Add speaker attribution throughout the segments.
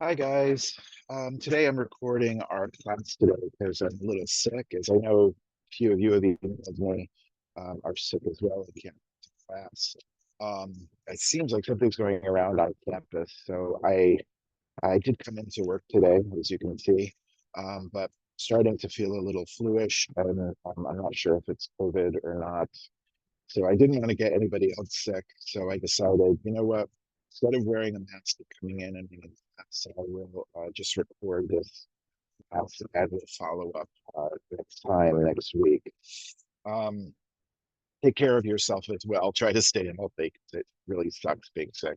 Speaker 1: Hi guys. Today I'm recording our class today because I'm a little sick. As I know, a few of you have emailed me are sick as well and can't go to class. It seems like something's going around on campus, so I did come into work today, as you can see, but starting to feel a little fluish, and I'm not sure if it's COVID or not. So I didn't want to get anybody else sick. So I decided, you know what? Instead of wearing a mask and coming in and being in class, I will just record this class and we'll follow up next time, next week. Um, Take care of yourself as well. Try to stay healthy because it really sucks being sick.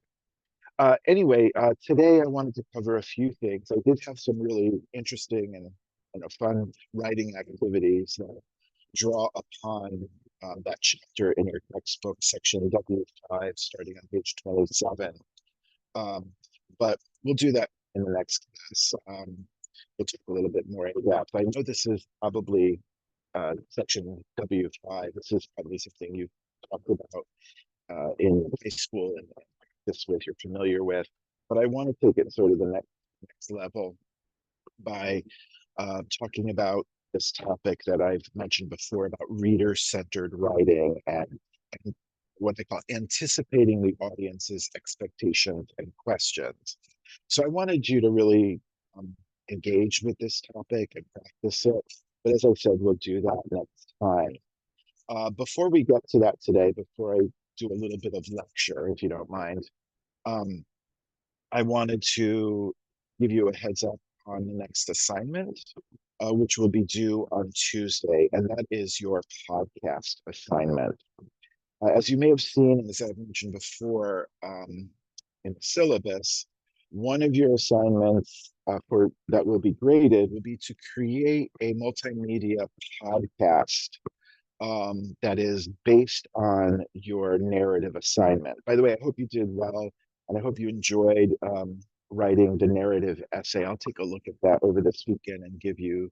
Speaker 1: Anyway, today I wanted to cover a few things. I did have some really interesting and fun writing activities that draw upon that chapter in your textbook, section W5, starting on page 27. Um, but we'll do that in the next class. We'll talk a little bit more in depth. I know this is probably section W5. This is probably something you've talked about in high school and this with you're familiar with. But I want to take it sort of the next level by talking about this topic that I've mentioned before about reader-centered writing and what I call anticipating the audience's expectations and questions. So I wanted you to really engage with this topic and practice it. But as I said, we'll do that next time. Before we get to that today, before I do a little bit of lecture, if you don't mind, um, I wanted to give you a heads up on the next assignment, which will be due on Tuesday, and that is your podcast assignment. As you may have seen, and as I've mentioned before, in the syllabus, one of your assignments for that will be graded will be to create a multimedia podcast that is based on your narrative assignment. By the way, I hope you did well, and I hope you enjoyed writing the narrative essay. I'll take a look at that over this weekend and give you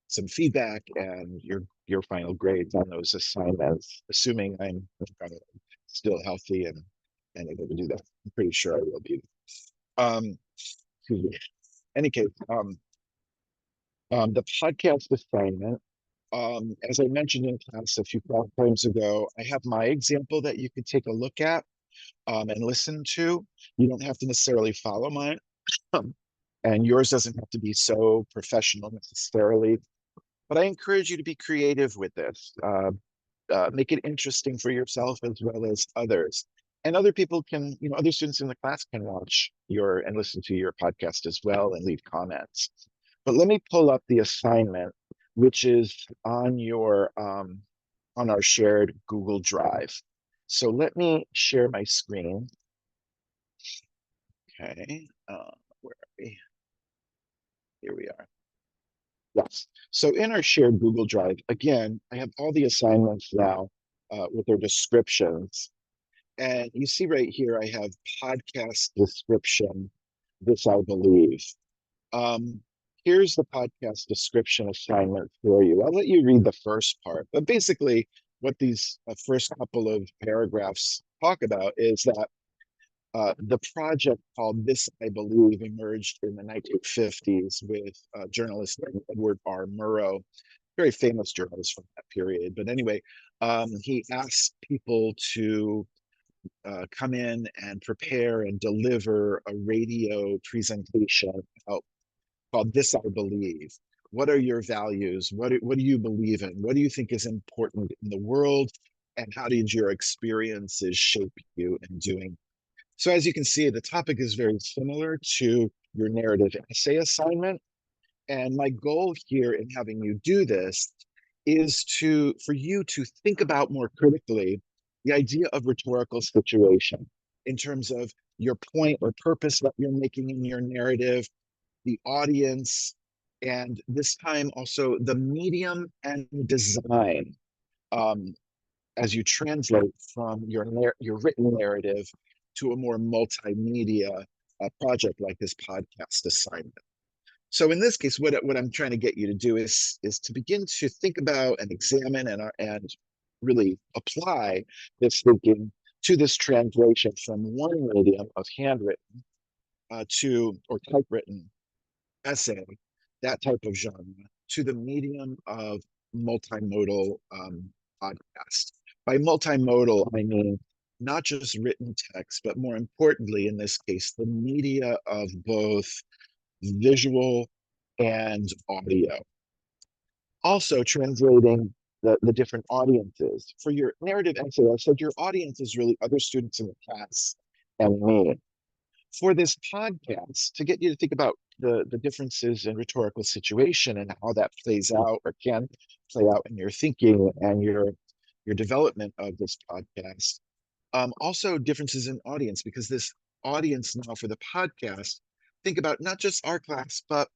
Speaker 1: some feedback and your final grades on those assignments, assuming I'm still healthy and able to do that. I'm pretty sure I will be. Um, Excuse me. Any case, the podcast assignment, as I mentioned in class a few times ago, I have my example that you could take a look at and listen to. You don't have to necessarily follow mine, and yours doesn't have to be so professional necessarily. But I encourage you to be creative with this. Make it interesting for yourself as well as others. And other people can, other students in the class can watch your and listen to your podcast as well and leave comments. But let me pull up the assignment, which is on our shared Google Drive. So let me share my screen. Okay, where are we? Here we are. Yes. So in our shared Google Drive, again, I have all the assignments now with their descriptions. And you see right here, I have podcast description, this I believe. Um, Here's the podcast description assignment for you. I'll let you read the first part, but basically what these first couple of paragraphs talk about is that the project called This I Believe emerged in the 1950s with journalist Edward R. Murrow, very famous journalist from that period. But anyway, he asked people to come in and prepare and deliver a radio presentation called This I Believe. What are your values? What do you believe in? What do you think is important in the world? And how did your experiences shape you in doing? So as you can see, the topic is very similar to your narrative essay assignment. And my goal here in having you do this is for you to think about more critically the idea of rhetorical situation in terms of your point or purpose that you're making in your narrative, the audience, and this time also the medium and design um, as you translate from your written narrative to a more multimedia project like this podcast assignment. So in this case, what I'm trying to get you to do is to begin to think about and examine and really apply this thinking to this translation from one medium of handwritten or typewritten essay, that type of genre, to the medium of multimodal podcast. By multimodal, I mean not just written text, but more importantly, in this case, the media of both visual and audio. Also translating the different audiences. For your narrative essay, I said your audience is really other students in the class and me. For this podcast, to get you to think about the differences in rhetorical situation and how that plays out or can play out in your thinking and your development of this podcast. Also differences in audience, because this audience now for the podcast, think about not just our class, but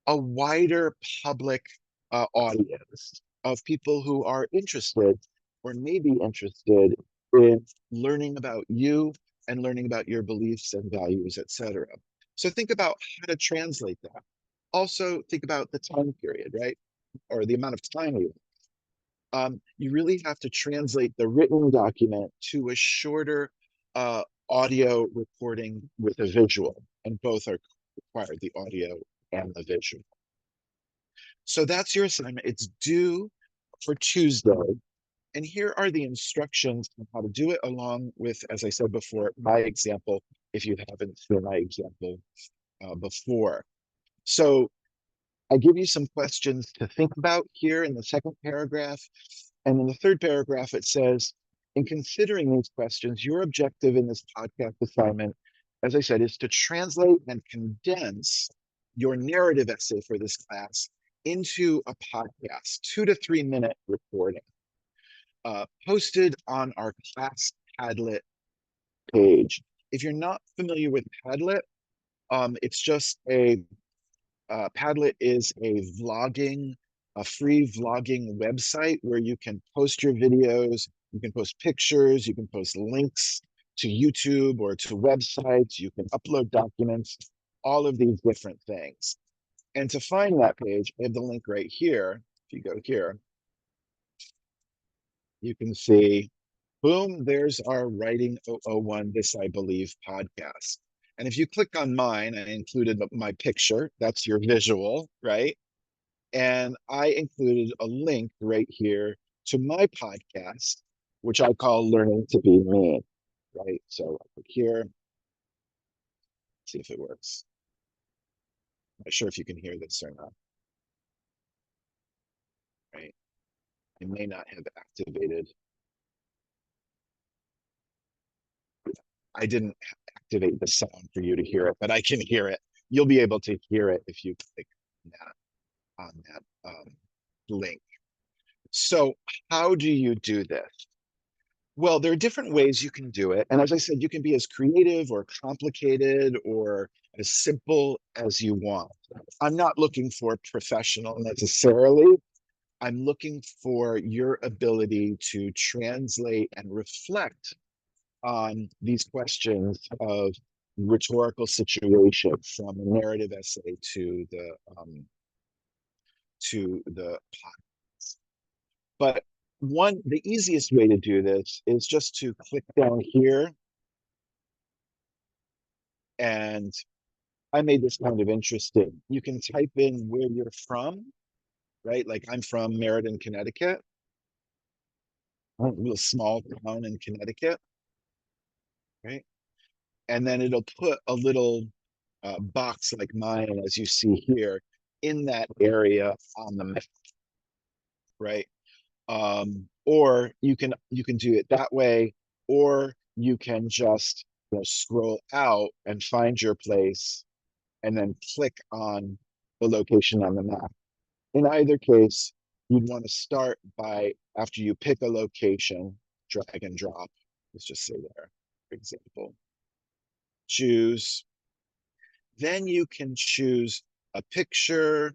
Speaker 1: a wider public audience of people who are interested or maybe interested in learning about you and learning about your beliefs and values, etc. So think about how to translate that. Also think about the time period, right? Or the amount of time you really have to translate the written document to a shorter audio recording with a visual, and both are required, the audio and the visual. So that's your assignment. It's due for Tuesday. And here are the instructions on how to do it, along with, as I said before, my example, if you haven't seen my example before. So I give you some questions to think about here in the second paragraph. And in the third paragraph, it says, in considering these questions, your objective in this podcast assignment, as I said, is to translate and condense your narrative essay for this class into a podcast, 2 to 3 minute recording, posted on our class Padlet page. If you're not familiar with Padlet, it's just Padlet is a free vlogging website where you can post your videos, you can post pictures, you can post links to YouTube or to websites, you can upload documents, all of these different things. And to find that page, I have the link right here. If you go here, you can see, boom, there's our Writing 001 This I Believe podcast. And if you click on mine, I included my picture. That's your visual, right? And I included a link right here to my podcast, which I call Learning to Be Me, right? So I click here, see if it works. I'm not sure if you can hear this or not, right? I may not have activated. I didn't activate the sound for you to hear it, but I can hear it. You'll be able to hear it if you click on that link. So how do you do this? Well, there are different ways you can do it. And as I said, you can be as creative or complicated or as simple as you want. I'm not looking for professional necessarily. I'm looking for your ability to translate and reflect on these questions of rhetorical situation from a narrative essay to the podcast. But the easiest way to do this is just to click down here. And I made this kind of interesting. You can type in where you're from, right? Like I'm from Meriden, Connecticut, a little small town in Connecticut, right? And then it'll put a little box like mine, as you see here, in that area on the map, right? Or you can do it that way, or you can just scroll out and find your place and then click on the location on the map. In either case, you'd want to start by, after you pick a location, drag and drop. Let's just say there, for example. Choose. Then you can choose a picture,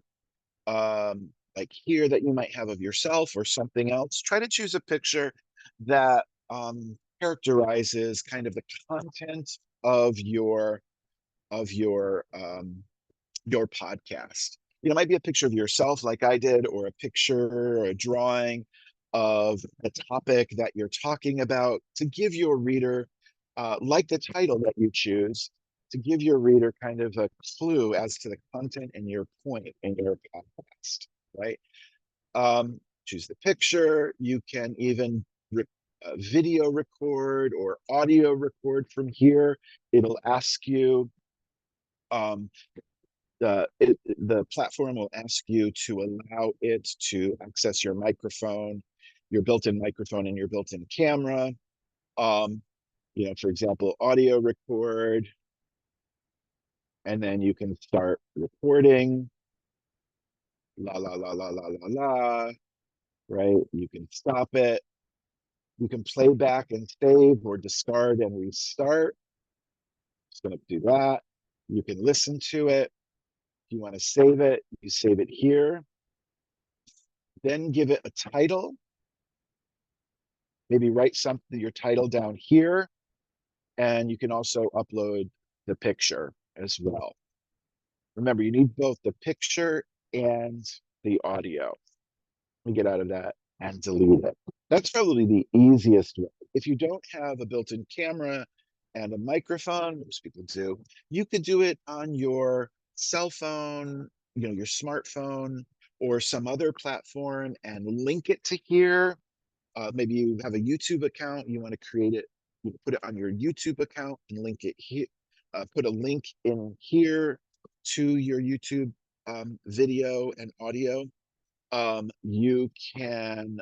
Speaker 1: like here, that you might have of yourself or something else. Try to choose a picture that characterizes kind of the content of your podcast. It might be a picture of yourself like I did, or a picture or a drawing of the topic that you're talking about, to give your reader, like the title that you choose, to give your reader kind of a clue as to the content and your point in your podcast, right? Choose the picture. You can even video record or audio record from here. It'll ask you, um, the platform will ask you to allow it to access your microphone, your built-in microphone and your built-in camera. Um, for example, audio record, and then you can start recording. La la la la la la la. Right? You can stop it. You can play back and save or discard and restart. Just going to do that. You can listen to it. If you want to save it, you save it here. Then give it a title. Maybe write your title down here. And you can also upload the picture as well. Remember, you need both the picture and the audio. Let me get out of that and delete it. That's probably the easiest way. If you don't have a built-in camera and a microphone, most people do, you could do it on your cell phone, your smartphone, or some other platform and link it to here. Maybe you have a YouTube account, you want to create it, you put it on your YouTube account and link it here. Put a link in here to your YouTube video and audio. You can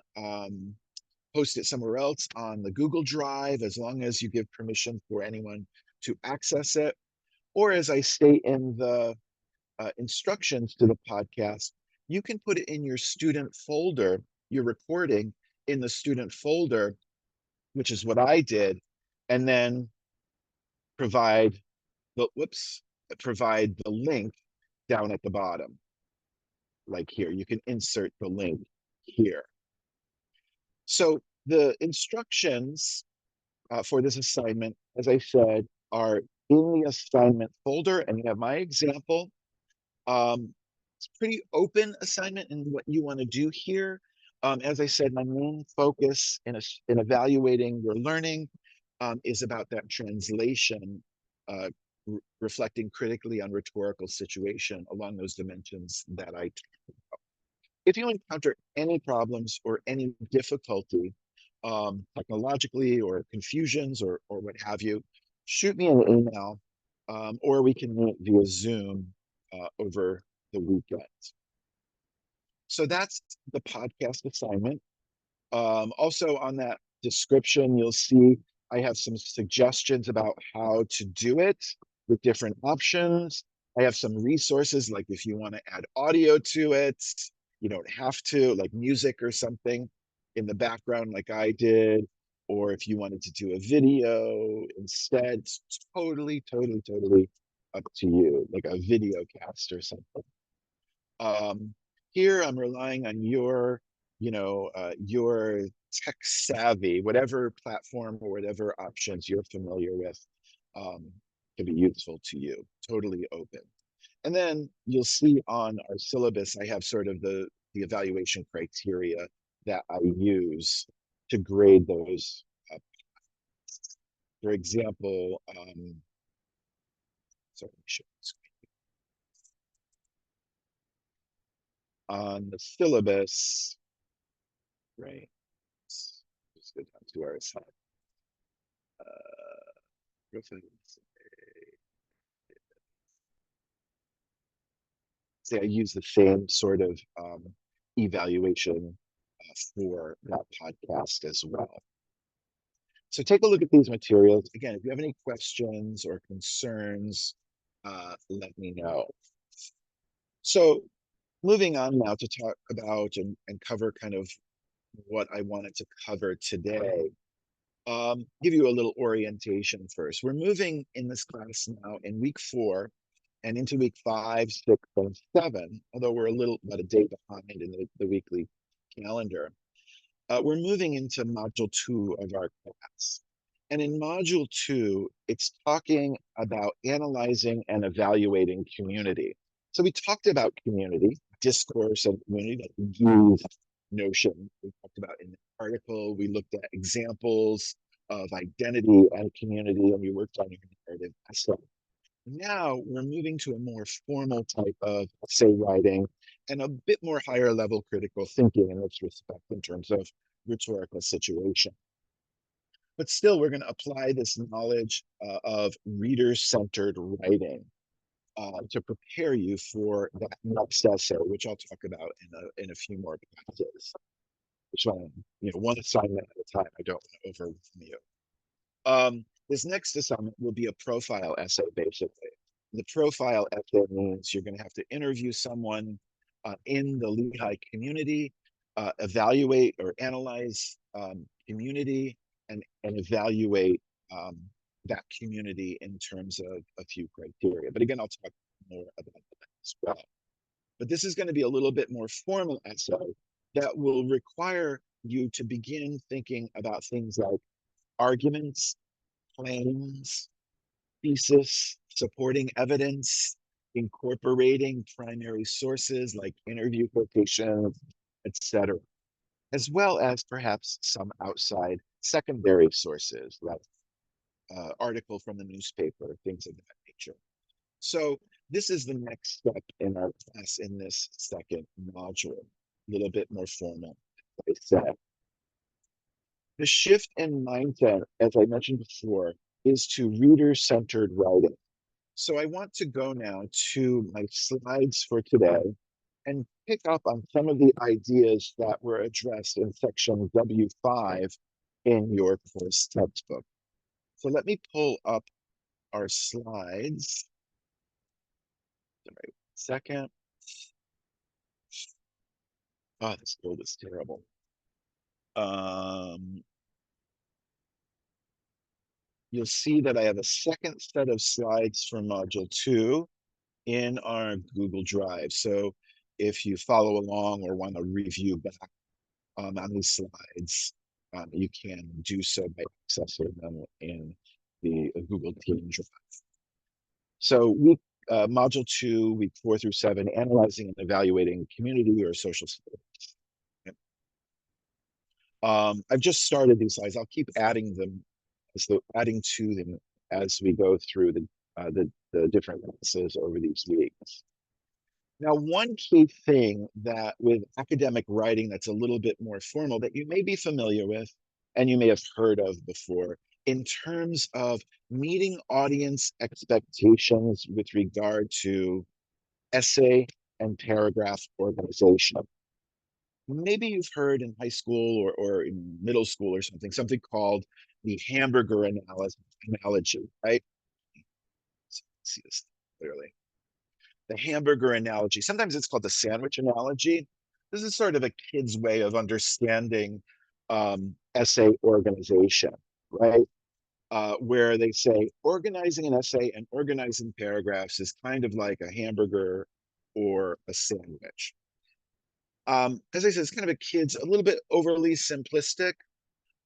Speaker 1: post it somewhere else on the Google Drive, as long as you give permission for anyone to access it. Or as I state in the instructions to the podcast, you can put it in your student folder, your recording in the student folder, which is what I did, and then provide provide the link down at the bottom. Like here, you can insert the link here. So the instructions for this assignment, as I said, are in the assignment folder, and you have my example. It's pretty open assignment in what you want to do here. As I said, my main focus in evaluating your learning is about that translation, reflecting critically on rhetorical situation along those dimensions that I talked about. If you encounter any problems or any difficulty technologically, or confusions, or what have you, shoot me an email, or we can meet via Zoom over the weekend. So that's the podcast assignment. Also on that description, you'll see I have some suggestions about how to do it with different options. I have some resources, like if you want to add audio to it, you don't have to, like music or something in the background like I did. Or if you wanted to do a video instead, it's totally up to you, like a video cast or something. Here I'm relying on your tech savvy, whatever platform or whatever options you're familiar with can be useful to you, totally open. And then you'll see on our syllabus, I have sort of the evaluation criteria that I use to grade those. For example, sorry, on the syllabus, right? Let's go down to our assignment. Say I use the same sort of evaluation for that podcast as well. So take a look at these materials. Again, if you have any questions or concerns, let me know. So moving on now to talk about and cover kind of what I wanted to cover today. Give you a little orientation first. We're moving in this class now in week 4 and into week 5, 6, and 7, although we're about a day behind in the weekly calendar. We're moving into module 2 of our class. And in module 2, it's talking about analyzing and evaluating community. So we talked about community, discourse, and community, that use notion we talked about in the article. We looked at examples of identity and community, and we worked on your narrative essay. Now we're moving to a more formal type of essay writing and a bit more higher level critical thinking in this respect in terms of rhetorical situation. But still, we're going to apply this knowledge of reader-centered writing to prepare you for that next essay, which I'll talk about in a few more classes. Which one, one assignment at a time. I don't want to overwhelm you. This next assignment will be a profile essay, basically. The profile essay means you're going to have to interview someone in the Lehigh community, evaluate or analyze community, and evaluate that community in terms of a few criteria. But again, I'll talk more about that as well. But this is going to be a little bit more formal essay that will require you to begin thinking about things like arguments, claims, thesis, supporting evidence, incorporating primary sources like interview quotations, etc., as well as perhaps some outside secondary sources like article from the newspaper, things of that nature. So this is the next step in our class in this second module, a little bit more formal, as I said. The shift in mindset, as I mentioned before, is to reader-centered writing. So I want to go now to my slides for today and pick up on some of the ideas that were addressed in section W5 in your course textbook. So let me pull up our slides. Sorry, second. Oh, this code is terrible. You'll see that I have a second set of slides for module 2 in our Google Drive. So if you follow along or want to review back on these slides, you can do so by accessing them in the Google Team Drive. So module 2, week 4 through 7, analyzing and evaluating community or social studies. I've just started these slides. I'll keep adding them, adding to them as we go through the different classes over these weeks. Now, one key thing that with academic writing that's a little bit more formal that you may be familiar with and you may have heard of before in terms of meeting audience expectations with regard to essay and paragraph organization. Maybe you've heard in high school or in middle school or something called the hamburger analogy, right? Let's see this clearly. The hamburger analogy. Sometimes it's called the sandwich analogy. This is sort of a kid's way of understanding essay organization, right? Where they say organizing an essay and organizing paragraphs is kind of like a hamburger or a sandwich. As I said, it's kind of a kid's, a little bit overly simplistic,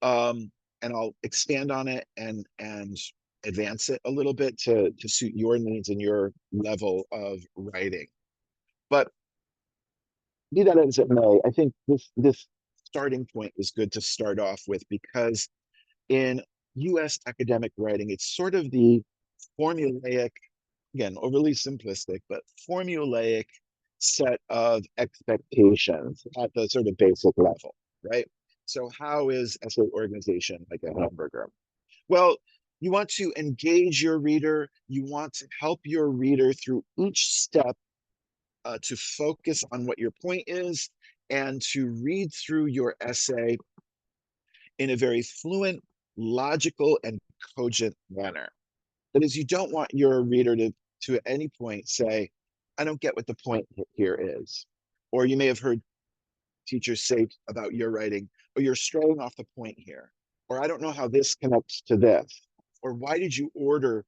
Speaker 1: and I'll expand on it and advance it a little bit to suit your needs and your level of writing. But be that as it may, I think this starting point is good to start off with because in US academic writing, it's sort of the formulaic, again, overly simplistic, but formulaic set of expectations at the sort of basic level, right? So how is essay organization like a hamburger? Well, you want to engage your reader. You want to help your reader through each step to focus on what your point is and to read through your essay in a very fluent, logical, and cogent manner. That is, you don't want your reader to at any point say, I don't get what the point here is. Or you may have heard teachers say about your writing, or you're straying off the point here. Or I don't know how this connects to this. Or why did you order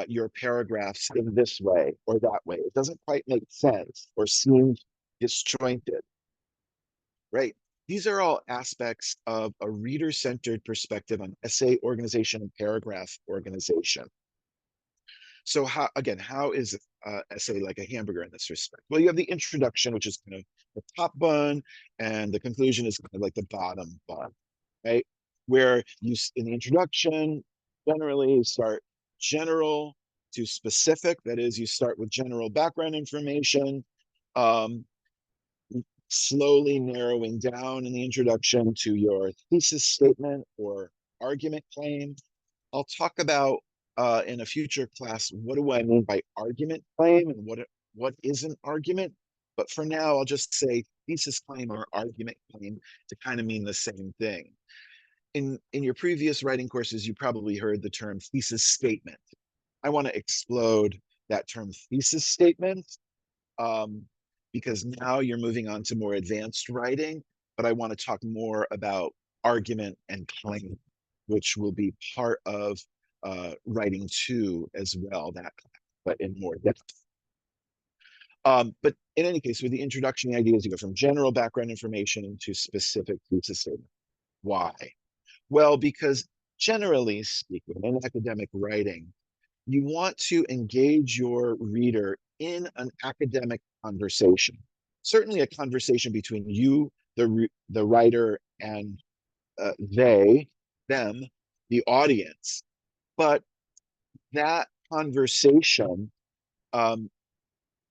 Speaker 1: your paragraphs in this way or that way? It doesn't quite make sense or seems disjointed, right? These are all aspects of a reader-centered perspective on essay organization and paragraph organization. So how is essay like a hamburger in this respect? Well, you have the introduction, which is kind of the top bun, and the conclusion is kind of like the bottom bun, right? Where you, in the introduction, generally start general to specific. That is, you start with general background information, um, slowly narrowing down in the introduction to your thesis statement or argument claim. I'll talk about in a future class, what do I mean by argument claim and what is an argument? But for now, I'll just say thesis claim or argument claim to kind of mean the same thing. In your previous writing courses, you probably heard the term thesis statement. I want to explode that term thesis statement um, because now you're moving on to more advanced writing, but I want to talk more about argument and claim, which will be part of writing two as well, that, but in more depth. But in any case, with the introduction, the idea is you go from general background information to specific thesis statement. Why? Well, because generally speaking, in academic writing, you want to engage your reader in an academic conversation. Certainly a conversation between you, the writer, and them, the audience. But that conversation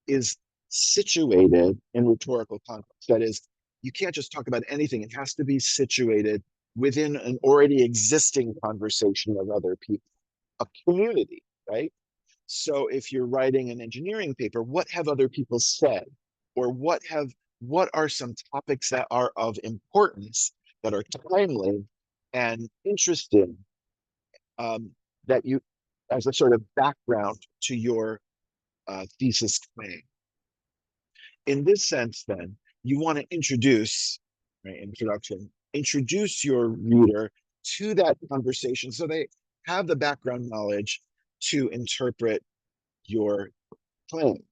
Speaker 1: is situated in rhetorical context. That is, you can't just talk about anything. It has to be situated within an already existing conversation of other people, a community, right? So if you're writing an engineering paper, what have other people said? Or what are some topics that are of importance, that are timely and interesting, that you, as a sort of background to your thesis claim. In this sense, then, you want to introduce, right, introduce your reader to that conversation so they have the background knowledge to interpret your claim.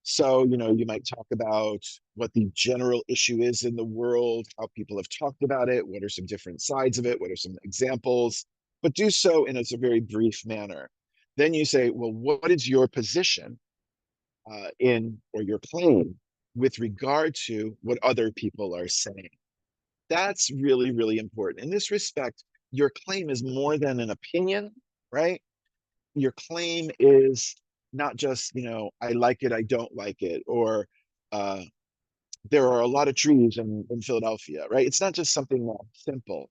Speaker 1: So, you might talk about what the general issue is in the world, how people have talked about it, what are some different sides of it, what are some examples, but do so in a very brief manner. Then you say, well, what is your position or your claim with regard to what other people are saying? That's really, really important. In this respect, your claim is more than an opinion, right? Your claim is not just, I like it, I don't like it, or there are a lot of trees in Philadelphia, right? It's not just something that simple.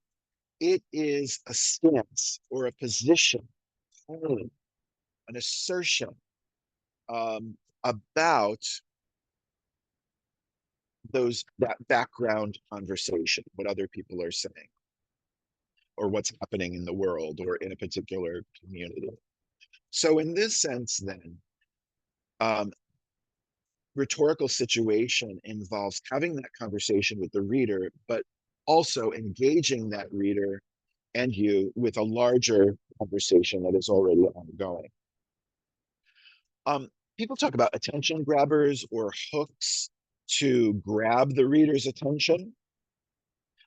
Speaker 1: It is a stance or a position, an assertion about that background conversation, what other people are saying, or what's happening in the world or in a particular community. So in this sense, then, rhetorical situation involves having that conversation with the reader, but also engaging that reader and you with a larger conversation that is already ongoing. People talk about attention grabbers or hooks to grab the reader's attention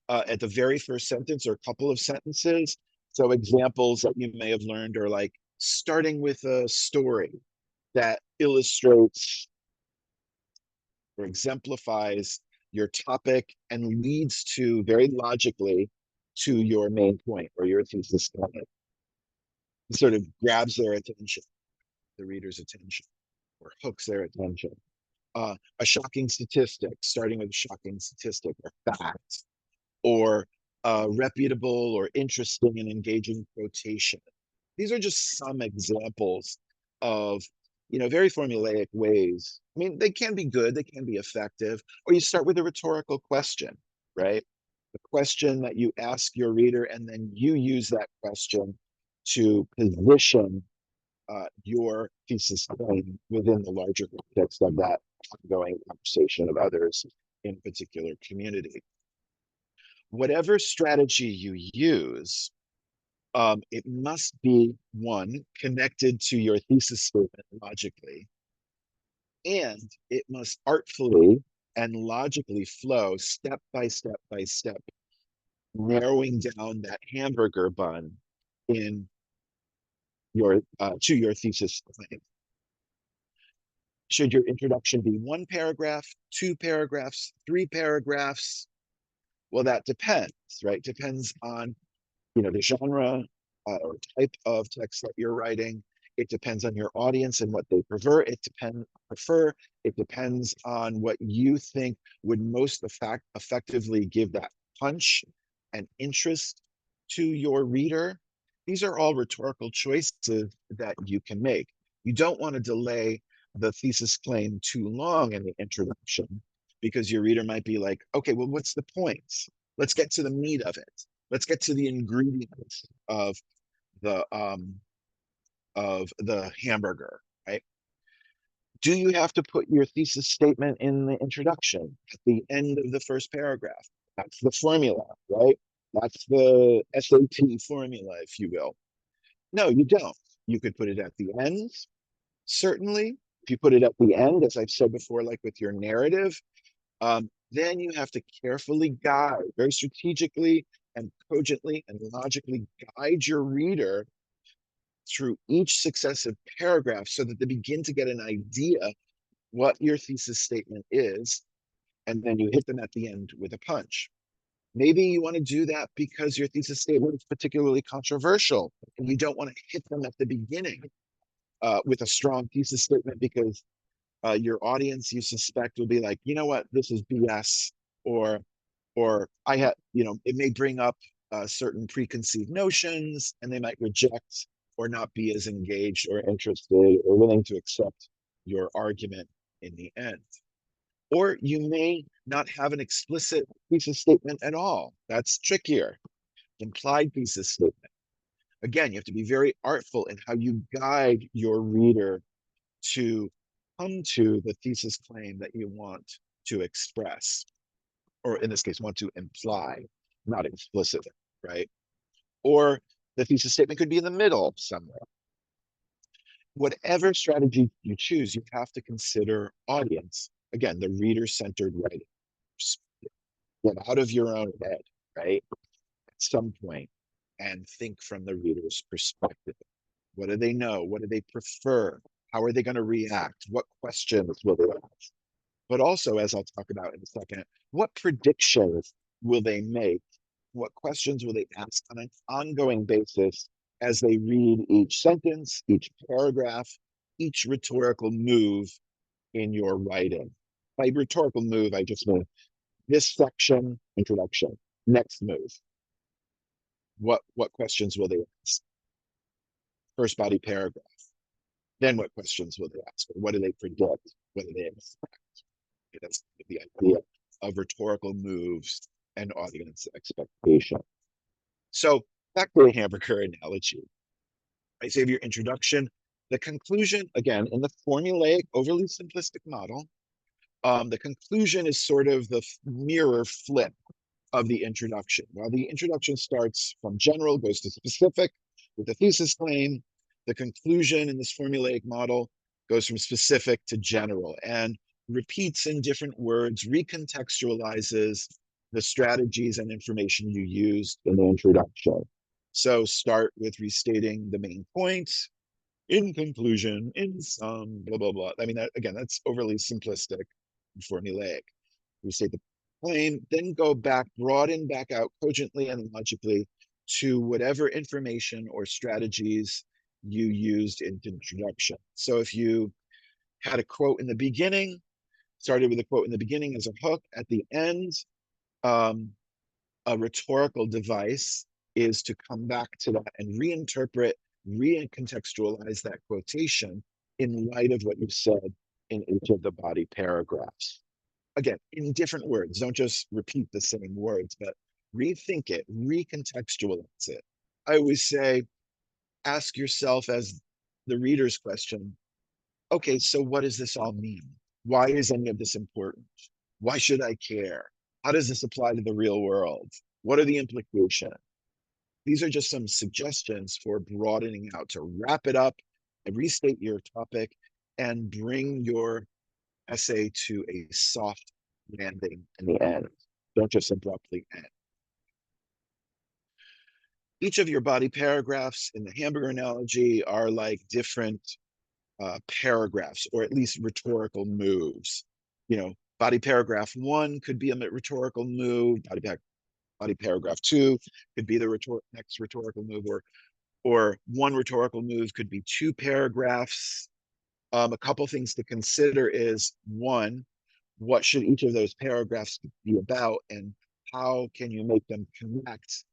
Speaker 1: at the very first sentence or couple of sentences. So examples that you may have learned are like starting with a story that illustrates or exemplifies your topic and leads to very logically to your main point or your thesis statement. It sort of grabs their attention, the reader's attention, or hooks their attention. A shocking statistic, starting with a shocking statistic or fact, or reputable or interesting and engaging quotation. These are just some examples of, very formulaic ways. I mean, they can be good, they can be effective, or you start with a rhetorical question, right? The question that you ask your reader, and then you use that question to position your thesis claim within the larger context of that ongoing conversation of others in a particular community. Whatever strategy you use, it must be, one, connected to your thesis statement logically, and it must artfully and logically flow step by step by step, narrowing down that hamburger bun in your to your thesis claim. Should your introduction be one paragraph, two paragraphs, three paragraphs? Well, that depends, right? Depends on, the genre, or type of text that you're writing. It depends on your audience and what they prefer. It depends on what you think would most effectively give that punch and interest to your reader. These are all rhetorical choices that you can make. You don't want to delay the thesis claim too long in the introduction, because your reader might be like, okay, well, what's the point? Let's get to the meat of it. Let's get to the ingredients the um, of the hamburger, right? Do you have to put your thesis statement in the introduction at the end of the first paragraph? That's the formula, right? That's the SAT formula, if you will. No, you don't. You could put it at the end, certainly. If you put it at the end, as I've said before, like with your narrative, then you have to carefully guide, very strategically and cogently and logically guide your reader through each successive paragraph so that they begin to get an idea what your thesis statement is, and then you hit them at the end with a punch. Maybe you want to do that because your thesis statement is particularly controversial and you don't want to hit them at the beginning with a strong thesis statement, because your audience, you suspect, will be like, you know what, this is BS, or I had, it may bring up certain preconceived notions, and they might reject or not be as engaged or interested or willing to accept your argument in the end. Or you may not have an explicit thesis statement at all. That's trickier. Implied thesis statement. Again, you have to be very artful in how you guide your reader to come to the thesis claim that you want to express, or in this case, want to imply, not explicit, right? Or the thesis statement could be in the middle somewhere. Whatever strategy you choose, you have to consider audience. Again, the reader-centered writing. Get out of your own head, right? At some point, and think from the reader's perspective. What do they know? What do they prefer? How are they going to react? What questions will they ask? But also, as I'll talk about in a second, what predictions will they make? What questions will they ask on an ongoing basis as they read each sentence, each paragraph, each rhetorical move in your writing? By rhetorical move, I just mean this section, introduction, next move. What questions will they ask? First body paragraph. Then what questions will they ask? What do they predict? What do they expect? That's the idea of rhetorical moves and audience expectation. So back to the hamburger analogy. I say of your introduction, the conclusion, again, in the formulaic, overly simplistic model, the conclusion is sort of the mirror flip of the introduction. While the introduction starts from general, goes to specific with the thesis claim, the conclusion in this formulaic model goes from specific to general and repeats in different words, recontextualizes the strategies and information you used in the introduction. So start with restating the main points. In conclusion, in sum, blah, blah, blah. I mean, again, that's overly simplistic and formulaic. Restate the claim, then go back, broaden back out cogently and logically to whatever information or strategies you used in the introduction. So if you had a quote in the beginning, started with a quote in the beginning as a hook, at the end, a rhetorical device is to come back to that and reinterpret, recontextualize that quotation in light of what you said in each of the body paragraphs. Again, in different words, don't just repeat the same words, but rethink it, recontextualize it. I always say, ask yourself as the reader's question, okay, so what does this all mean? Why is any of this important? Why should I care? How does this apply to the real world? What are the implications? These are just some suggestions for broadening out to wrap it up and restate your topic and bring your essay to a soft landing in the end. Don't just abruptly end. Each of your body paragraphs in the hamburger analogy are like different paragraphs, or at least rhetorical moves. Body paragraph 1 could be a rhetorical move. Body paragraph 2 could be the next rhetorical move, or or one rhetorical move could be 2 paragraphs. A couple things to consider is one, what should each of those paragraphs be about, and how can you make them connect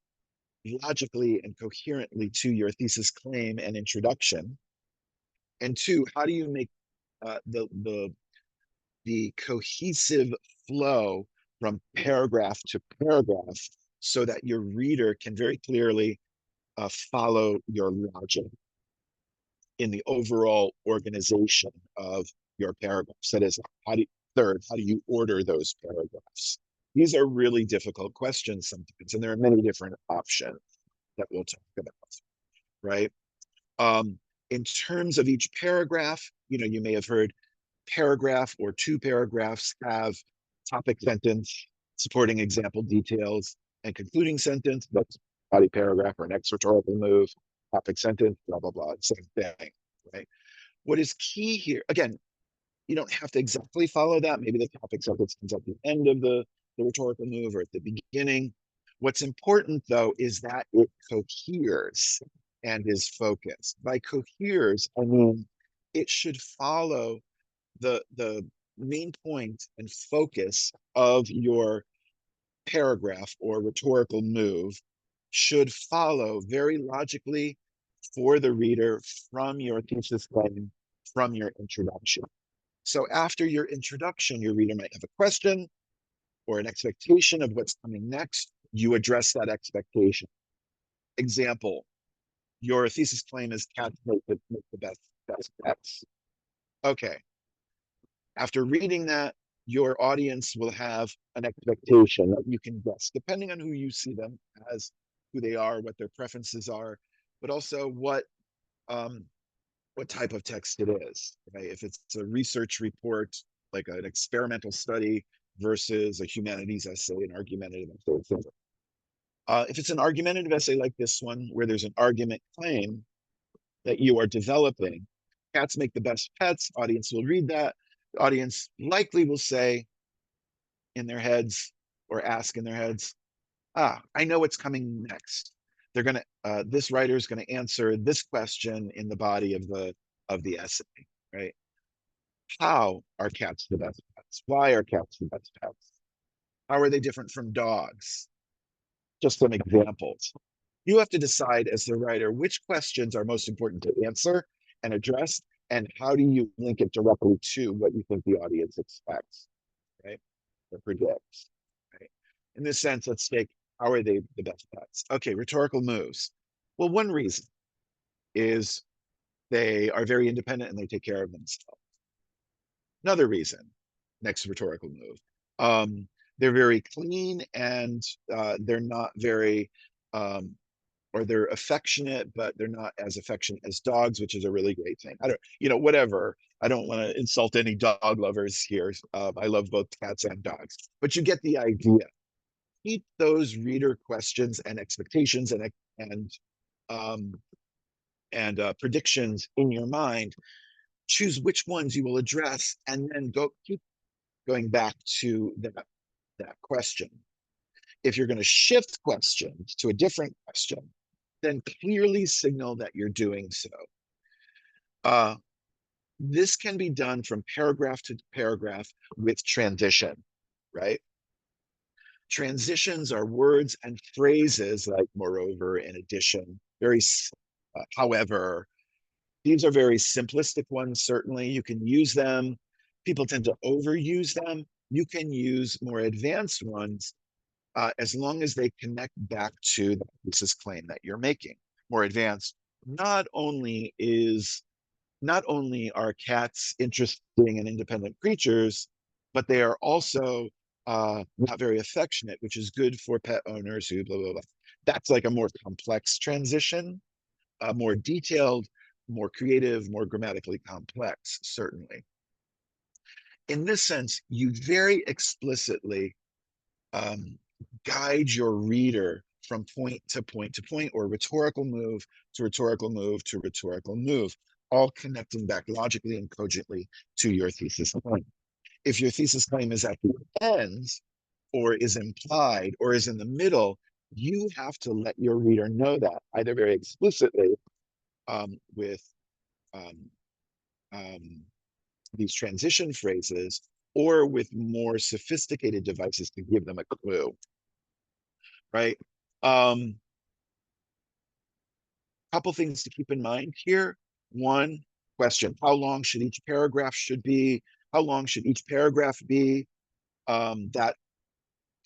Speaker 1: logically and coherently to your thesis claim and introduction? And two, how do you make the cohesive flow from paragraph to paragraph so that your reader can very clearly follow your logic in the overall organization of your paragraphs? That is, how do you order those paragraphs? These are really difficult questions sometimes, and there are many different options that we'll talk about, right? Um, in terms of each paragraph, you may have heard paragraph or 2 paragraphs have topic sentence, supporting example details, and concluding sentence. That's body paragraph or next rhetorical move, topic sentence, blah, blah, blah, same thing, right? What is key here, again, you don't have to exactly follow that. Maybe the topic sentence comes at the end of the rhetorical move or at the beginning. What's important, though, is that it coheres and is focused. By coheres, I mean it should follow the main point and focus of your paragraph or rhetorical move should follow very logically for the reader from your thesis claim, from your introduction. So after your introduction, your reader might have a question or an expectation of what's coming next. You address that expectation. Example, your thesis claim is cats make the best pets. Okay. After reading that, your audience will have an expectation that you can guess, depending on who you see them as, who they are, what their preferences are, but also what type of text it is, right? If it's a research report, like an experimental study versus a humanities essay, an argumentative essay, etc. If it's an argumentative essay like this one, where there's an argument claim that you are developing, cats make the best pets, audience will read that. The audience likely will say in their heads or ask in their heads, I know what's coming next. This writer is gonna answer this question in the body of the essay, right? How are cats the best pets? Why are cats the best pets? How are they different from dogs? Just some examples. You have to decide as the writer which questions are most important to answer and address, and how do you link it directly to what you think the audience expects, right? Or predicts, right? In this sense, let's take, how are they the best pets? Okay, rhetorical moves. Well, one reason is they are very independent and they take care of themselves. Another reason, next rhetorical move, they're very clean and they're not very, or they're affectionate, but they're not as affectionate as dogs, which is a really great thing. I don't, whatever. I don't want to insult any dog lovers here. I love both cats and dogs, but you get the idea. Keep those reader questions and expectations and um, predictions in your mind. Choose which ones you will address, and then keep going back to that question. If you're going to shift questions to a different question, then clearly signal that you're doing so. This can be done from paragraph to paragraph with transition, right? Transitions are words and phrases like moreover, in addition, however. These are very simplistic ones, certainly. You can use them. People tend to overuse them. You can use more advanced ones as long as they connect back to the thesis claim that you're making. More advanced. Not only are cats interesting and independent creatures, but they are also not very affectionate, which is good for pet owners who blah, blah, blah. That's like a more complex transition, more detailed, more creative, more grammatically complex, certainly. In this sense, you very explicitly guide your reader from point to point to point, or rhetorical move to rhetorical move to rhetorical move, all connecting back logically and cogently to your thesis claim. If your thesis claim is at the end, or is implied, or is in the middle, you have to let your reader know that either very explicitly with um, um, these transition phrases or with more sophisticated devices to give them a clue, right? Couple things to keep in mind here. One, question, how long should each paragraph should be? How long should each paragraph be? That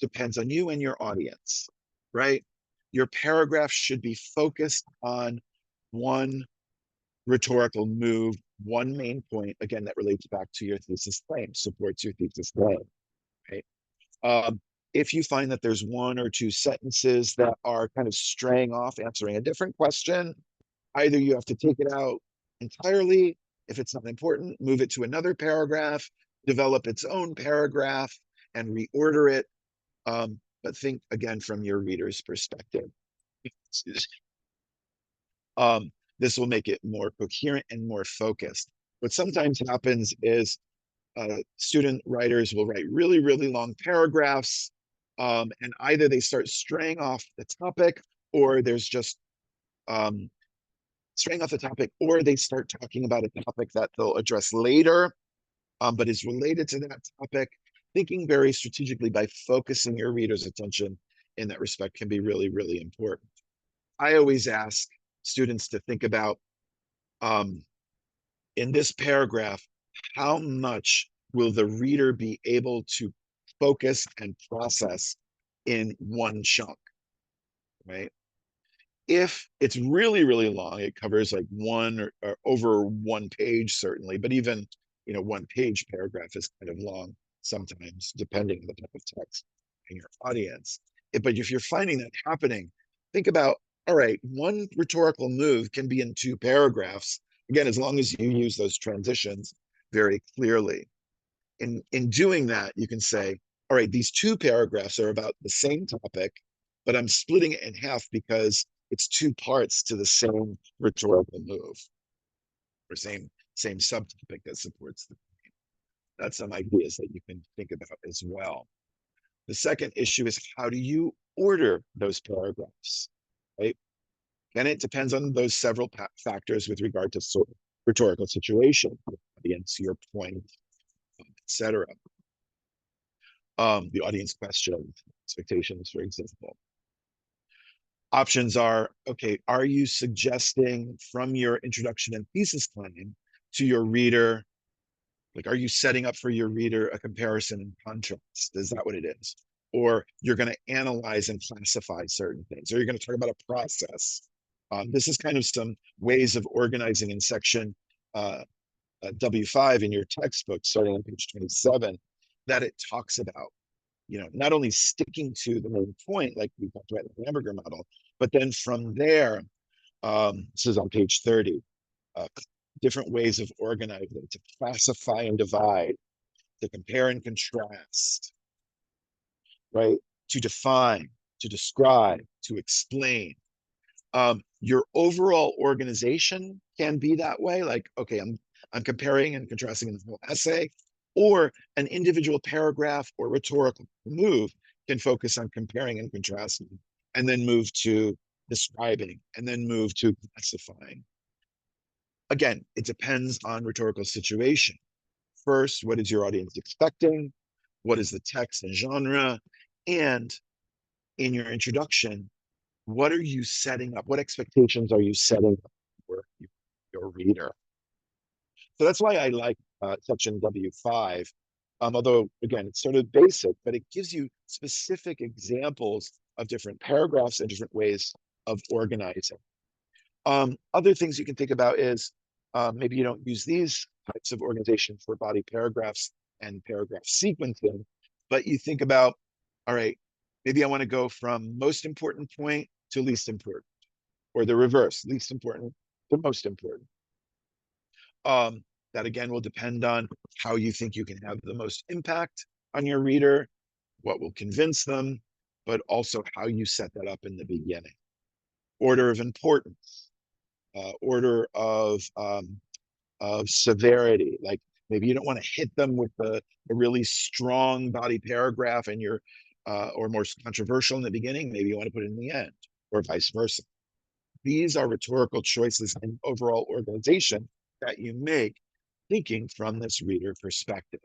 Speaker 1: depends on you and your audience, right? Your paragraph should be focused on one rhetorical move, one main point, again, that relates back to your thesis claim, supports your thesis claim, right? Um, if you find that there's one or two sentences that are kind of straying off, answering a different question, either you have to take it out entirely. If it's not important, move it to another paragraph, develop its own paragraph, and reorder it. But think again from your reader's perspective. um, this will make it more coherent and more focused. What sometimes happens is student writers will write really, really long paragraphs, and either they start straying off the topic, or there's just straying off the topic, or they start talking about a topic that they'll address later, but is related to that topic. Thinking very strategically by focusing your reader's attention in that respect can be really, really important. I always ask students to think about in this paragraph, how much will the reader be able to focus and process in one chunk, right? If it's really, really long, it covers like one or over one page, certainly, but even, one page paragraph is kind of long sometimes, depending on the type of text and your audience. But if you're finding that happening, think about, all right, one rhetorical move can be in two paragraphs. Again, as long as you use those transitions very clearly. In doing that, you can say, all right, these two paragraphs are about the same topic, but I'm splitting it in half because it's two parts to the same rhetorical move or same subtopic that supports the point. That's some ideas that you can think about as well. The second issue is, how do you order those paragraphs, right? And it depends on those several factors with regard to sort of rhetorical situation, audience, your point, etc. The audience question, expectations, for example. Options are, okay, are you suggesting from your introduction and thesis claim to your reader, like, are you setting up for your reader a comparison and contrast? Is that what it is? Or you're going to analyze and classify certain things, or you're going to talk about a process. This is kind of some ways of organizing in section W5 in your textbook, starting on page 27, that it talks about, not only sticking to the main point, like we talked about in the hamburger model, but then from there, this is on page 30, different ways of organizing to classify and divide, to compare and contrast, right? To define, to describe, to explain. Your overall organization can be that way. Like, okay, I'm comparing and contrasting in the whole essay, or an individual paragraph or rhetorical move can focus on comparing and contrasting, and then move to describing, and then move to classifying. Again, it depends on rhetorical situation. First, what is your audience expecting? What is the text and genre? And in your introduction, what are you setting up? What expectations are you setting up for your reader? So that's why I like section W5. Although, again, it's sort of basic, but it gives you specific examples of different paragraphs and different ways of organizing. Other things you can think about is maybe you don't use these types of organization for body paragraphs and paragraph sequencing, but you think about, all right, maybe I want to go from most important point to least important, or the reverse, least important to most important. That again will depend on how you think you can have the most impact on your reader, what will convince them, but also how you set that up in the beginning. Order of importance, order of severity. Like maybe you don't want to hit them with a really strong body paragraph, and you're or more controversial in the beginning, maybe you want to put it in the end, or vice versa. These are rhetorical choices and overall organization that you make thinking from this reader perspective.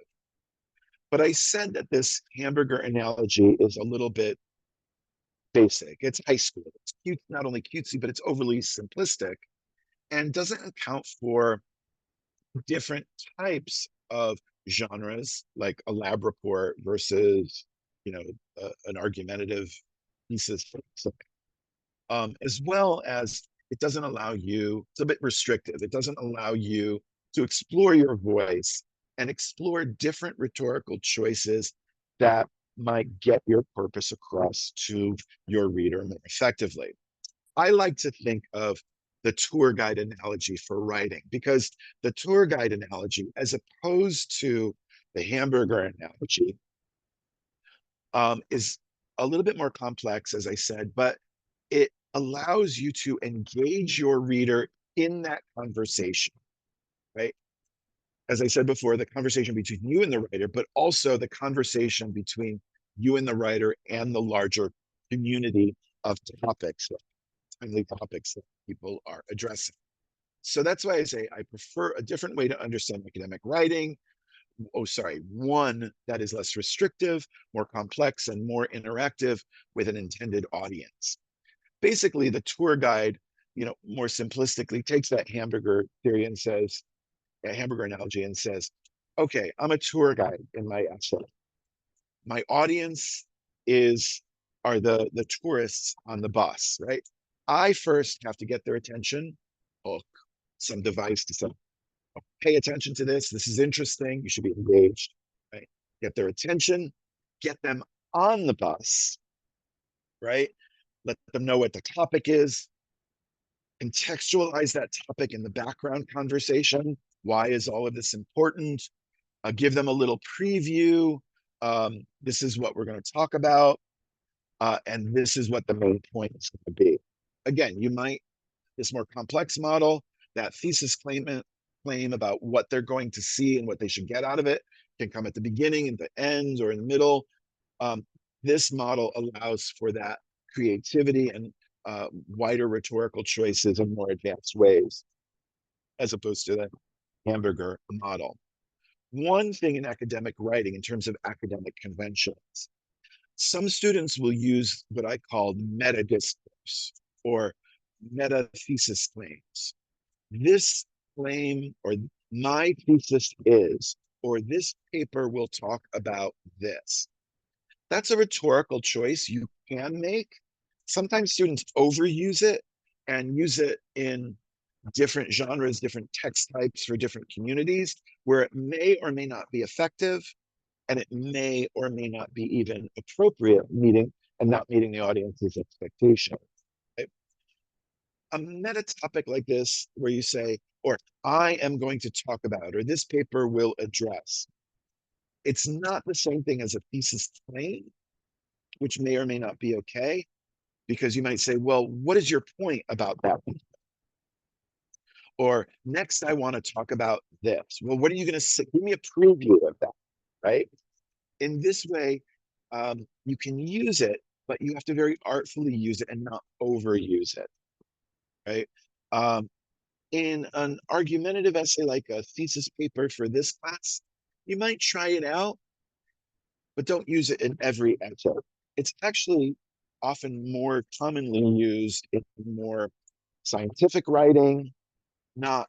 Speaker 1: But I said that this hamburger analogy is a little bit basic. It's high school. It's cute, not only cutesy, but it's overly simplistic and doesn't account for different types of genres, like a lab report versus, an argumentative thesis, as well as it doesn't allow you, it's a bit restrictive. It doesn't allow you to explore your voice and explore different rhetorical choices that might get your purpose across to your reader more effectively. I like to think of the tour guide analogy for writing, because the tour guide analogy, as opposed to the hamburger analogy, is a little bit more complex, as I said, but it allows you to engage your reader in that conversation, right? As I said before, the conversation between you and the writer, but also the conversation between you and the writer and the larger community of topics, timely topics that people are addressing. So that's why I say I prefer a different way to understand academic writing. One that is less restrictive, more complex, and more interactive with an intended audience. Basically, the tour guide, more simplistically, takes that hamburger theory and says, a hamburger analogy, and says, okay, I'm a tour guide in my essay. My audience are the tourists on the bus, right? I first have to get their attention, hook some device to say, pay attention to this. This is interesting. You should be engaged, right? Get their attention, get them on the bus, right? Let them know what the topic is, contextualize that topic in the background conversation. Why is all of this important? Give them a little preview. This is what we're going to talk about. And this is what the main point is going to be. Again, this more complex model, that thesis claim about what they're going to see and what they should get out of it can come at the beginning, and the end, or in the middle. This model allows for that creativity and wider rhetorical choices in more advanced ways, as opposed to the hamburger model. One thing in academic writing, in terms of academic conventions, some students will use what I call meta discourse or meta thesis claims. This claim, or my thesis is, or this paper will talk about this. That's a rhetorical choice you can make. Sometimes students overuse it and use it in different genres, different text types for different communities, where it may or may not be effective, and it may or may not be even appropriate, not meeting the audience's expectation. Right? A meta topic like this, where you say, or I am going to talk about, or this paper will address, it's not the same thing as a thesis claim, which may or may not be okay, because you might say, well, what is your point about that? Or next, I want to talk about this. Well, what are you going to say? Give me a preview of that, right? In this way, you can use it, but you have to very artfully use it and not overuse it, right? In an argumentative essay, like a thesis paper for this class, you might try it out, but don't use it in every essay. It's actually often more commonly used in more scientific writing, not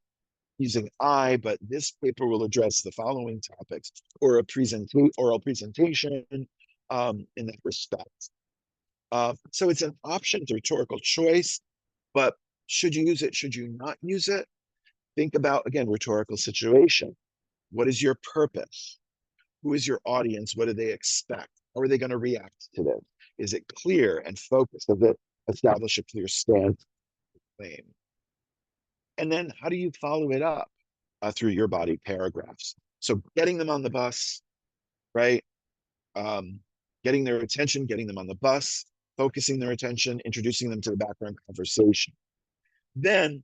Speaker 1: using I, but this paper will address the following topics, or a oral presentation in that respect. So it's an option, it's a rhetorical choice, but should you use it? Should you not use it? Think about, again, rhetorical situation. What is your purpose? Who is your audience? What do they expect? How are they going to react to this? Is it clear and focused? Does it establish a clear stance claim? And then how do you follow it up through your body paragraphs? So getting them on the bus, right? Getting their attention, getting them on the bus, focusing their attention, introducing them to the background conversation. Then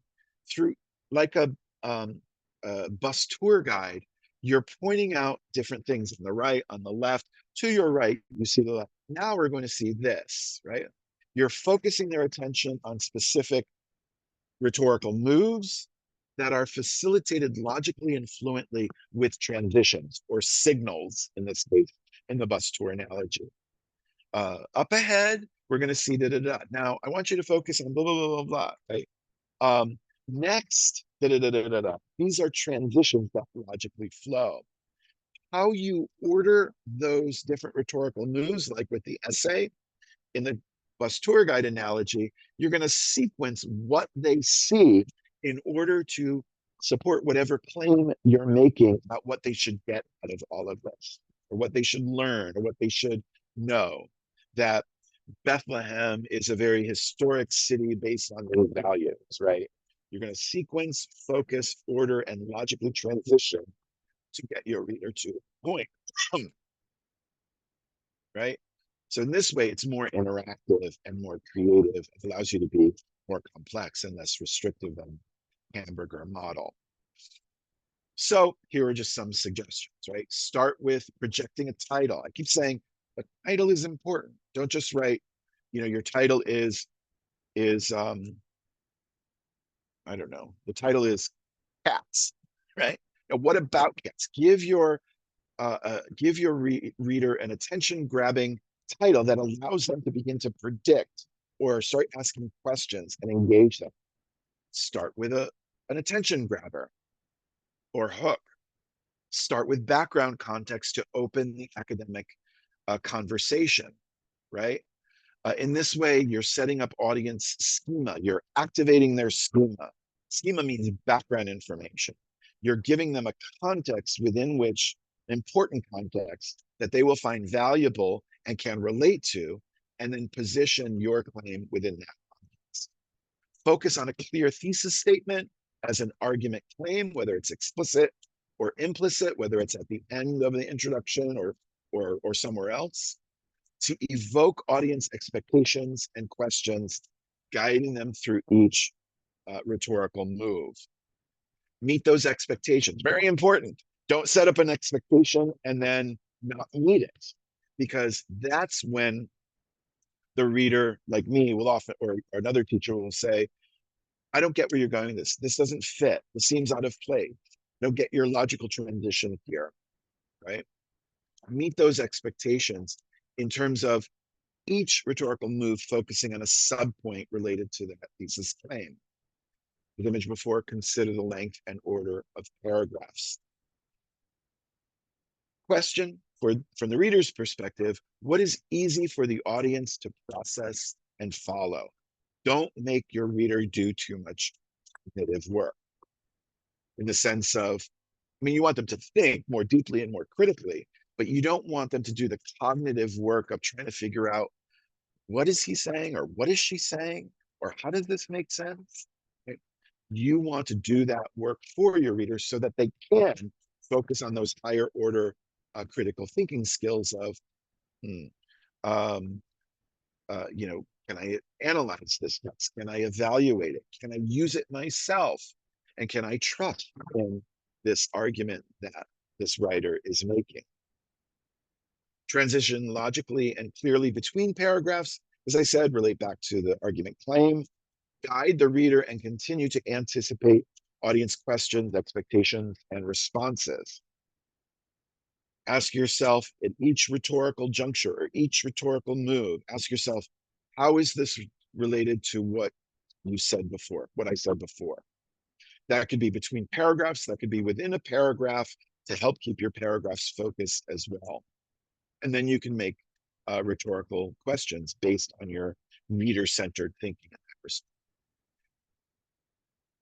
Speaker 1: through, like a bus tour guide, you're pointing out different things on the right, on the left. To your right, you see the Now we're going to see this, right? You're focusing their attention on specific rhetorical moves that are facilitated logically and fluently with transitions or signals, in this case, in the bus tour analogy. Up ahead, we're going to see da da da. Now, I want you to focus on blah, blah, blah, blah, blah, right? Next, da da da da da da. These are transitions that logically flow. How you order those different rhetorical moves, like with the essay, in the bus tour guide analogy, you're going to sequence what they see in order to support whatever claim you're making about what they should get out of all of this, or what they should learn, or what they should know. That Bethlehem is a very historic city based on those values, right? You're going to sequence, focus, order, and logically transition to get your reader to a point, right? So in this way, it's more interactive and more creative. It allows you to be more complex and less restrictive than hamburger model. So here are just some suggestions, right? Start with projecting a title. I keep saying a title is important. Don't just write, your title is I don't know, the title is cats, right? Now, what about cats? Give your reader an attention-grabbing title that allows them to begin to predict or start asking questions and engage them. Start with an attention grabber or hook. Start with background context to open the academic conversation, right? In this way, you're setting up audience schema. You're activating their schema. Schema means background information. You're giving them a context within which, important context, that they will find valuable and can relate to, and then position your claim within that context. Focus on a clear thesis statement as an argument claim, whether it's explicit or implicit, whether it's at the end of the introduction or somewhere else, to evoke audience expectations and questions, guiding them through each rhetorical move. Meet those expectations. Very important. Don't set up an expectation and then not meet it, because that's when the reader, like me, will often, or another teacher will say, I don't get where you're going with this. This doesn't fit. This seems out of place. Don't get your logical transition here, right? Meet those expectations in terms of each rhetorical move focusing on a subpoint related to that thesis claim. The image before, consider the length and order of paragraphs. Question from the reader's perspective, what is easy for the audience to process and follow? Don't make your reader do too much cognitive work, in the sense of, you want them to think more deeply and more critically, but you don't want them to do the cognitive work of trying to figure out, what is he saying, or what is she saying, or how does this make sense? Right? You want to do that work for your readers so that they can focus on those higher order critical thinking skills of, can I analyze this text? Can I evaluate it? Can I use it myself? And can I trust in this argument that this writer is making? Transition logically and clearly between paragraphs, as I said, relate back to the argument claim, guide the reader, and continue to anticipate audience questions, expectations, and responses. Ask yourself at each rhetorical juncture or each rhetorical move, ask yourself, how is this related to what you said before, what I said before? That could be between paragraphs, that could be within a paragraph to help keep your paragraphs focused as well. And then you can make rhetorical questions based on your reader-centered thinking.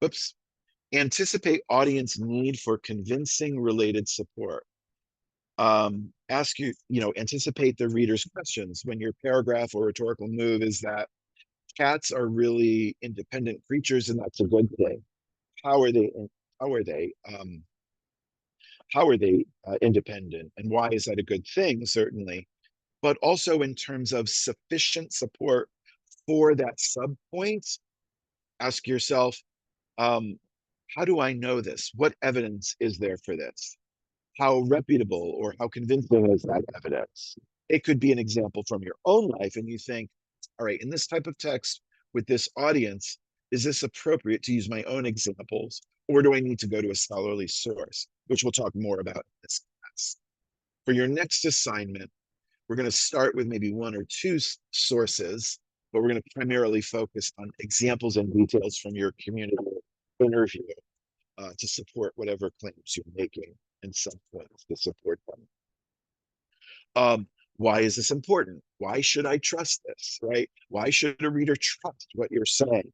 Speaker 1: Oops. Anticipate audience need for convincing related support. Anticipate the reader's questions when your paragraph or rhetorical move is that cats are really independent creatures and that's a good thing. How are they independent, and why is that a good thing? Certainly, but also in terms of sufficient support for that subpoint. Ask yourself, how do I know this? What evidence is there for this? How reputable or how convincing is that evidence? It could be an example from your own life, and you think, all right, in this type of text with this audience, is this appropriate to use my own examples, or do I need to go to a scholarly source, which we'll talk more about in this class. For your next assignment, we're going to start with maybe one or two sources, but we're going to primarily focus on examples and details from your community interview to support whatever claims you're making and some points to support them. Why is this important? Why should I trust this, right? Why should a reader trust what you're saying?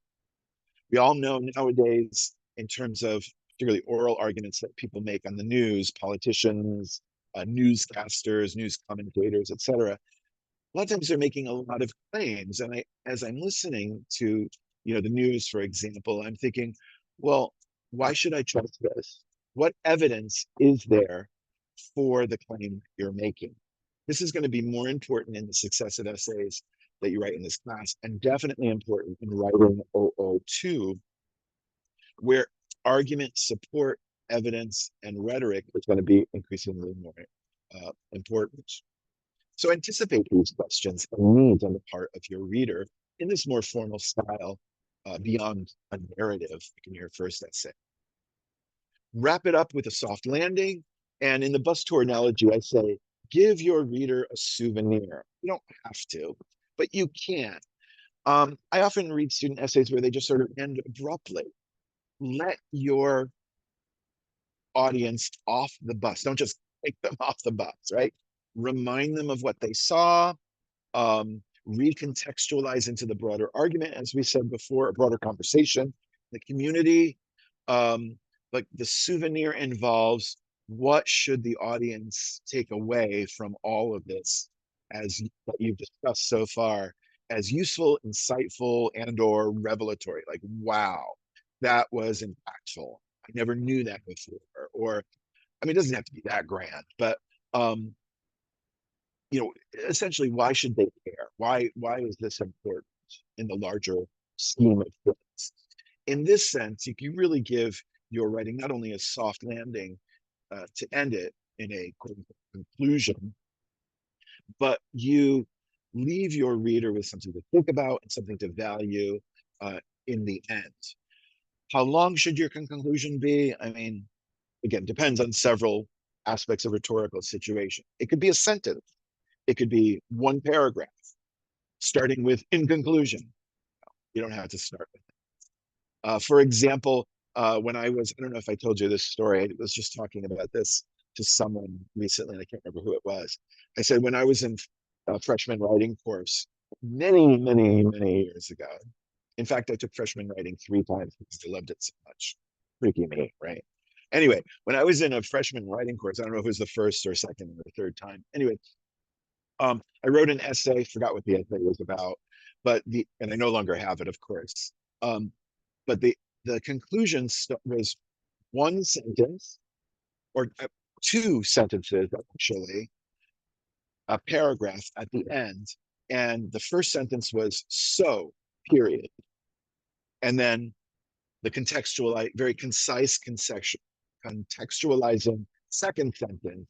Speaker 1: We all know nowadays, in terms of particularly oral arguments that people make on the news, politicians, newscasters, news commentators, etc. A lot of times they're making a lot of claims, and as I'm listening to the news, for example, I'm thinking, well, why should I trust this? What evidence is there for the claim you're making? This is going to be more important in the successive essays that you write in this class, and definitely important in writing 002, where argument, support, evidence, and rhetoric is going to be increasingly more important. So anticipate these questions and needs on the part of your reader in this more formal style, beyond a narrative in your first essay. Wrap it up with a soft landing. And in the bus tour analogy, I say, give your reader a souvenir. You don't have to, but you can. I often read student essays where they just sort of end abruptly. Let your audience off the bus. Don't just take them off the bus, right? Remind them of what they saw, recontextualize into the broader argument, as we said before, a broader conversation, the community. But the souvenir involves, what should the audience take away from all of this, as what you've discussed so far, as useful, insightful, and/or revelatory? Like, wow, that was impactful. I never knew that before. Or, I mean, it doesn't have to be that grand, but essentially, why should they care? Why is this important in the larger scheme of things? In this sense, you can really give your writing not only a soft landing to end it in a conclusion, but you leave your reader with something to think about and something to value in the end. How long should your conclusion be? I mean, again, depends on several aspects of rhetorical situation. It could be a sentence. It could be one paragraph, starting with "in conclusion." You don't have to start with it. For example, when I don't know if I told you this story, I was just talking about this to someone recently, and I can't remember who it was. I said, when I was in a freshman writing course many, many, many years ago. In fact, I took freshman writing 3 times because I loved it so much. Freaky me, right? Anyway, when I was in a freshman writing course, I don't know if it was the first or second or third time. Anyway, I wrote an essay, forgot what the essay was about, and I no longer have it, of course. But the conclusion was one sentence, or 2 sentences, actually, a paragraph at the end. And the first sentence was "so," period. And then the very concise contextualizing second sentence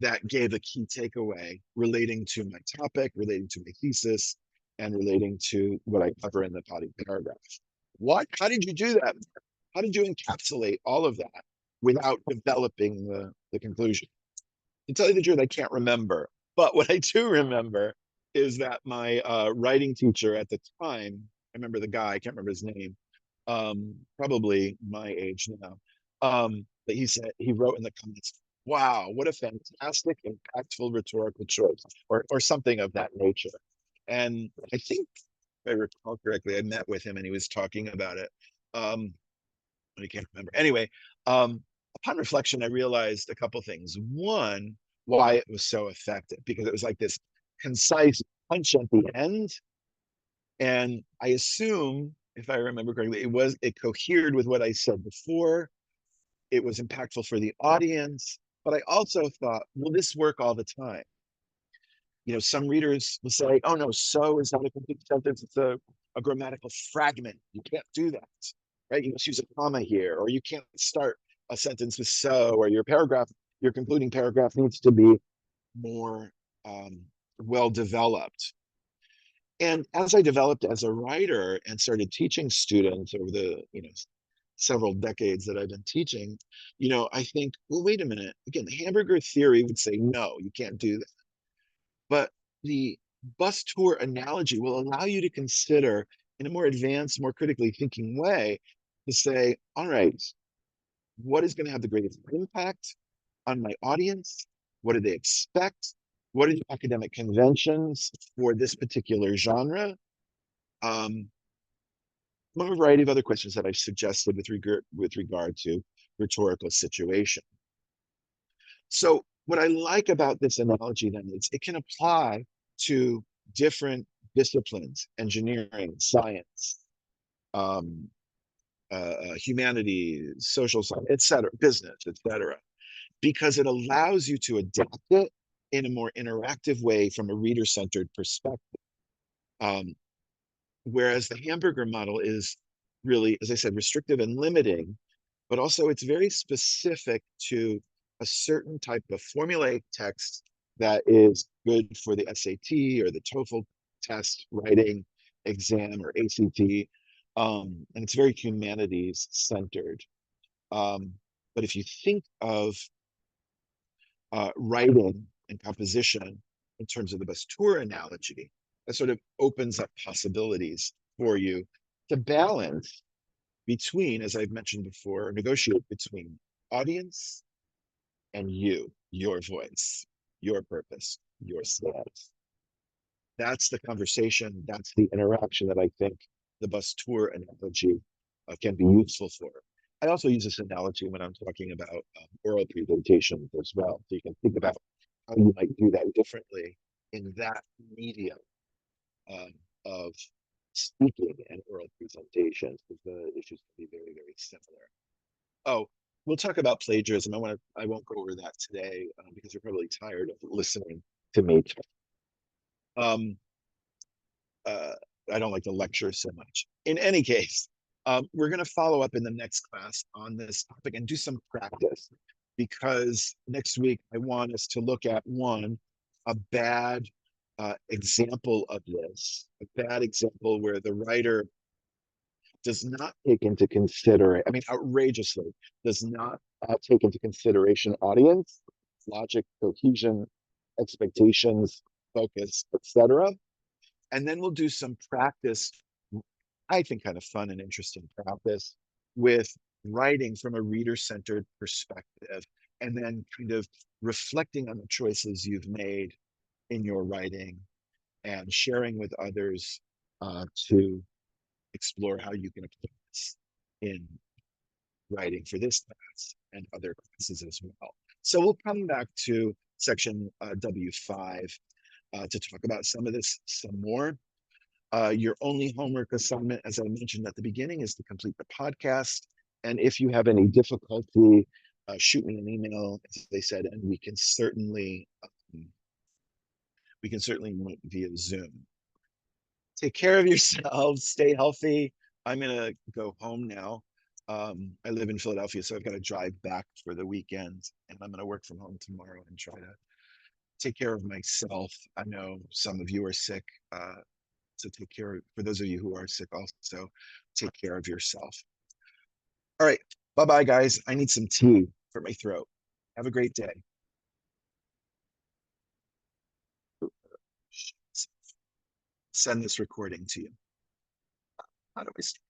Speaker 1: that gave a key takeaway relating to my topic, relating to my thesis, and relating to what I cover in the body paragraph. How did you do that? How did you encapsulate all of that without developing the conclusion? To tell you the truth, I can't remember. But what I do remember is that my writing teacher at the time, I remember the guy, I can't remember his name, probably my age now, but he wrote in the comments, "Wow, what a fantastic, impactful rhetorical choice," or something of that nature. And I think, if I recall correctly, I met with him and he was talking about it. I can't remember. Anyway, upon reflection, I realized a couple things. One, why it was so effective, because it was like this concise punch at the end. And I assume, if I remember correctly, it cohered with what I said before. It was impactful for the audience. But I also thought, will this work all the time? Some readers will say, "Oh no, so is not a complete sentence. It's a grammatical fragment. You can't do that, right? You must use a comma here, or you can't start a sentence with so, or your concluding paragraph needs to be more well developed. And as I developed as a writer and started teaching students over the, several decades that I've been teaching, I think, well, wait a minute. Again, the hamburger theory would say, no, you can't do that. But the bus tour analogy will allow you to consider in a more advanced, more critically thinking way to say, all right, what is going to have the greatest impact on my audience? What do they expect? What are the academic conventions for this particular genre? Um, a variety of other questions that I've suggested with regard to rhetorical situation. So what I like about this analogy then is it can apply to different disciplines: engineering, science, um, humanities, social science, et cetera, business, et cetera, because it allows you to adapt it in a more interactive way from a reader-centered perspective. Um, whereas the hamburger model is really, as I said, restrictive and limiting, but also it's very specific to a certain type of formulaic text that is good for the SAT or the TOEFL test writing exam or ACT. And it's very humanities centered. Um, but if you think of writing and composition in terms of the bus tour analogy, that sort of opens up possibilities for you to balance between, as I've mentioned before, negotiate between audience and you, your voice, your purpose, your stance. That's the conversation. That's the interaction that I think the bus tour analogy can be useful for. I also use this analogy when I'm talking about oral presentations as well. So you can think about how you might do that differently in that medium um, of speaking and oral presentations, because the issues can be very, very similar. Oh, we'll talk about plagiarism. I won't go over that today because you're probably tired of listening to me. Um, uh, I don't like to lecture so much. In any case, we're going to follow up in the next class on this topic and do some practice, because next week I want us to look at a bad example of this, a bad example where the writer does not take into consideration, I mean, outrageously, does not take into consideration audience, logic, cohesion, expectations, focus, etc. And then we'll do some practice, I think kind of fun and interesting practice with writing from a reader-centered perspective, and then kind of reflecting on the choices you've made in your writing and sharing with others to explore how you can apply this in writing for this class and other classes as well. So we'll come back to section W5 to talk about some of this some more. Your only homework assignment, as I mentioned at the beginning, is to complete the podcast. And if you have any difficulty, shoot me an email, as they said, and we can certainly meet via Zoom. Take care of yourselves. Stay healthy. I'm gonna go home now. I live in Philadelphia, so I've got to drive back for the weekend, and I'm gonna work from home tomorrow and try to take care of myself. I know some of you are sick, so take care. For those of you who are sick, also take care of yourself. All right, bye bye, guys. I need some tea for my throat. Have a great day. Send this recording to you. How do I start?